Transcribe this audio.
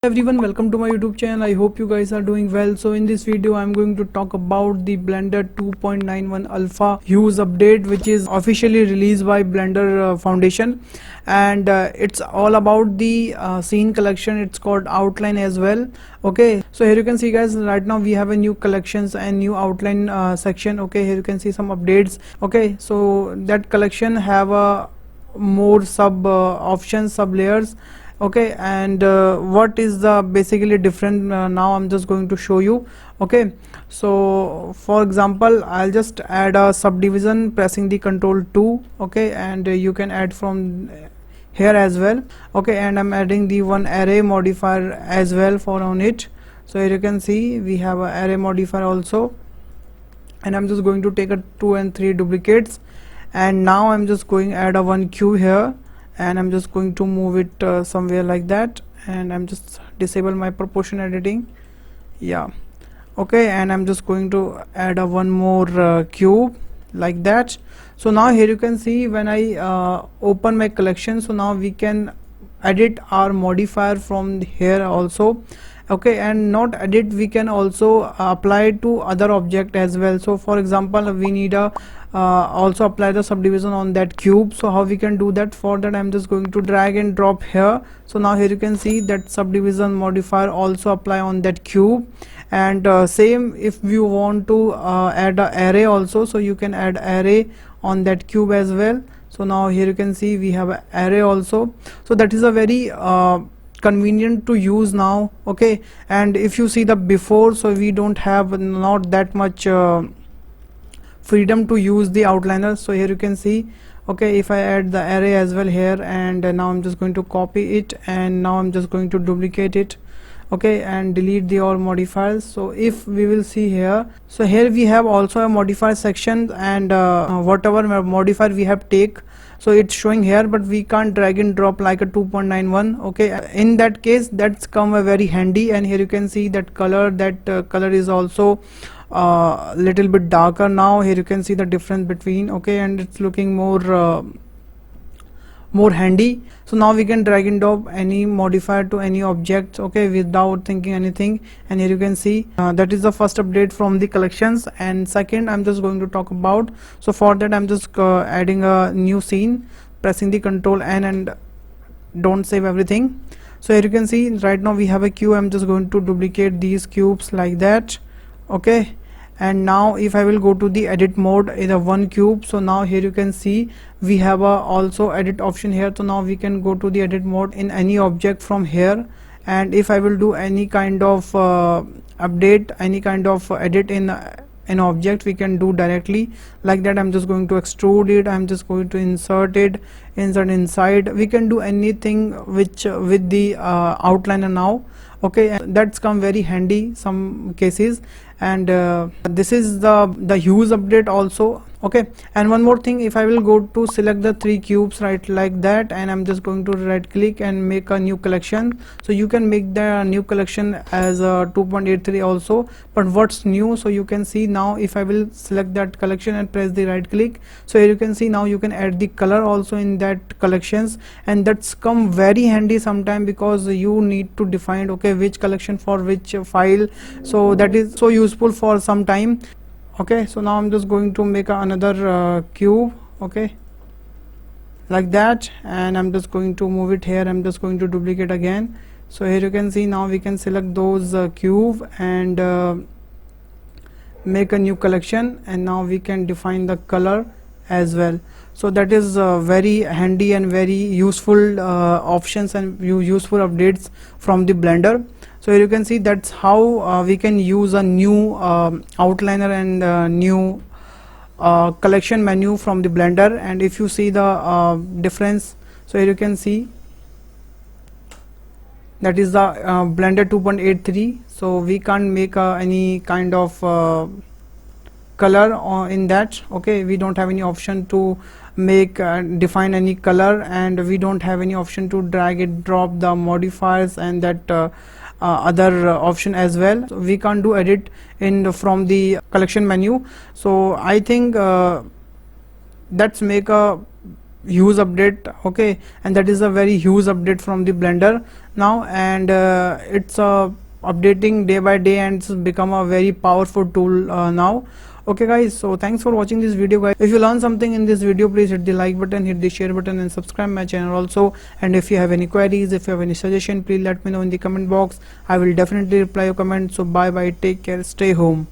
Everyone, welcome to my YouTube channel. I hope you guys are doing well. So in this video I'm going to talk about the Blender 2.91 alpha hues update, which is officially released by Blender Foundation, and it's all about the scene collection. It's called outline as well. Okay, so here you can see, guys, right now we have a new collections and new outline section. Okay, here you can see some updates. Okay, so that collection have a more sub options, sub layers. Okay, and what is the basically different, now I'm just going to show you. Okay, so for example, I'll just add a subdivision pressing the Ctrl 2. Okay, and you can add from here as well. Okay, and I'm adding the one array modifier as well for on it. So here you can see we have a array modifier also, and I'm just going to take a 2 and 3 duplicates, and now I'm just going add a one cube here, and I'm just going to move it somewhere like that, and I'm just disable my proportion editing. Yeah, okay, and I'm just going to add a one more cube like that. So now here you can see when I open my collection, so now we can edit our modifier from here also. Okay, and not edit, we can also apply to other object as well. So for example, we need a also apply the subdivision on that cube. So how we can do that? For that I'm just going to drag and drop here. So now here you can see that subdivision modifier also apply on that cube, and same if you want to add a array also, so you can add array on that cube as well. So now here you can see we have an array also. So that is a very convenient to use now. Okay, and if you see the before, so we don't have not that much freedom to use the outliner. So here you can see, okay, if I add the array as well here, and now I'm just going to copy it, and now I'm just going to duplicate it. Okay, and delete the all modifiers. So if we will see here, so here we have also a modifier section, and whatever modifier we have take, so it's showing here, but we can't drag and drop like a 2.91. okay, in that case that's come a very handy. And here you can see that color, color is also little bit darker now. Here you can see the difference between. Okay, and it's looking more handy. So now we can drag and drop any modifier to any object, okay, without thinking anything. And here you can see that is the first update from the collections. And second I'm just going to talk about, so for that I'm just adding a new scene, pressing the Ctrl N and don't save everything. So here you can see right now we have a cube. I'm just going to duplicate these cubes like that. Okay, and now if I will go to the edit mode in a one cube, so now here you can see we have a also edit option here. So now we can go to the edit mode in any object from here, and if I will do any kind of update, any kind of edit in an object, we can do directly like that. I'm just going to extrude it, I'm just going to insert it, insert inside. We can do anything which with the outliner now. Okay, that's come very handy some cases. And this is the hues update also. Okay, and one more thing, if I will go to select the three cubes right like that, and I'm just going to right click and make a new collection. So you can make the new collection as a 2.83 also, but what's new, so you can see now if I will select that collection and press the right click, so here you can see now you can add the color also in that collections. And that's come very handy sometime, because you need to define, okay, which collection for which file. So that is so useful for some time. Okay, so now I'm just going to make another cube, okay, like that, and I'm just going to move it here. I'm just going to duplicate again. So here you can see now we can select those cube and make a new collection, and now we can define the color as well. So that is very handy and very useful options and useful updates from the Blender. So here you can see that's how we can use a new outliner and new collection menu from the Blender. And if you see the difference, so here you can see that is the Blender 2.83. so we can't make any kind of color in that. Okay, we don't have any option to make define any color, and we don't have any option to drag and drop the modifiers and that other option as well. So we can't do edit in from the collection menu. So I think that's make a huge update, okay, and that is a very huge update from the Blender now, and it's updating day by day, and it's become a very powerful tool now. Okay guys, so thanks for watching this video guys. If you learned something in this video, please hit the like button, hit the share button, and subscribe my channel also. And if you have any queries, if you have any suggestion, please let me know in the comment box. I will definitely reply your comment. So bye bye, take care, stay home.